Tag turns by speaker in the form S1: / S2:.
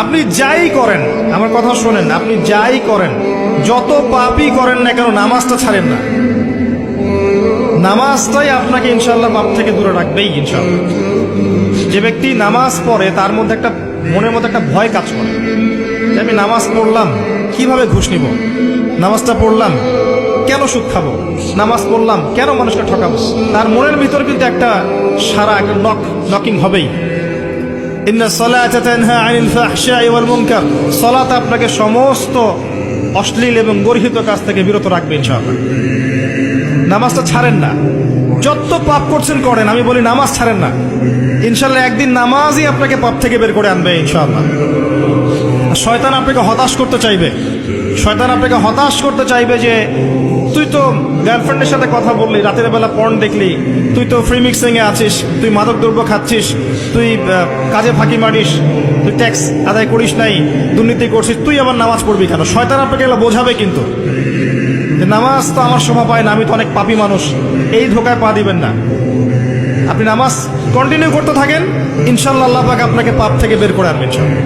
S1: আপনি যাই করেন, আমার কথা শোনেন, আপনি যাই করেন, যত পাপই করেন না কেন, নামাজটা ছাড়েন না। নামাজটাই আপনাকে ইনশাল্লাহ পাপ থেকে দূরে রাখবেই ইনশাল্লাহ। যে ব্যক্তি নামাজ পড়ে তার মধ্যে একটা মনের মধ্যে একটা ভয় কাজ করে যে আমি নামাজ পড়লাম কিভাবে ঘুষ নিব, নামাজটা পড়লাম কেন সুদ খাবো, নামাজ পড়লাম কেন মানুষকে ঠকাবো। তার মনের ভিতর কিন্তু একটা সারা একটা নকিং হবেই। ইন্না সালাতা তানহা আনিল ফাহশাই ওয়াল মুনকার, সালাত আপনাকে সমস্ত অশ্লীল এবং গর্হিত কাজ থেকে বিরত রাখবে ইনশাআল্লাহ। নামাজটা ছাড়েন না, যত পাপ করছেন করেন, আমি বলি নামাজ ছাড়েন না। ইনশাআল্লাহ একদিন নামাজই আপনাকে পাপ থেকে বের করে আনবে ইনশাআল্লাহ। শয়তান আপনাকে হতাশ করতে চাইবে, শয়তান আপনাকে হতাশ করতে চাইবে যে তুই তো গার্লফ্রেন্ডের সাথে কথা বললি, রাতের বেলা পর্ন দেখলি, তুই তো ফ্রি মিক্সিং এ আছিস, তুই মাদক দ্রব্য খাচ্ছিস, তুই কাজে ফাঁকি মারিস, তুই ট্যাক্স আদায় করিস নাই, দুর্নীতি করছিস, তুই আবার নামাজ পড়বি কেন। শয়তান আপনাকে এগুলো বোঝাবে কিন্তু যে নামাজ তো আমার শোভা পায় না, আমি তো অনেক পাপী মানুষ। এই ধোকায় পা দিবেন না। আপনি নামাজ কন্টিনিউ করতে থাকেন, ইনশাআল্লাহ আল্লাহ পাক আপনাকে পাপ থেকে বের করে আনবেন ইনশাআল্লাহ।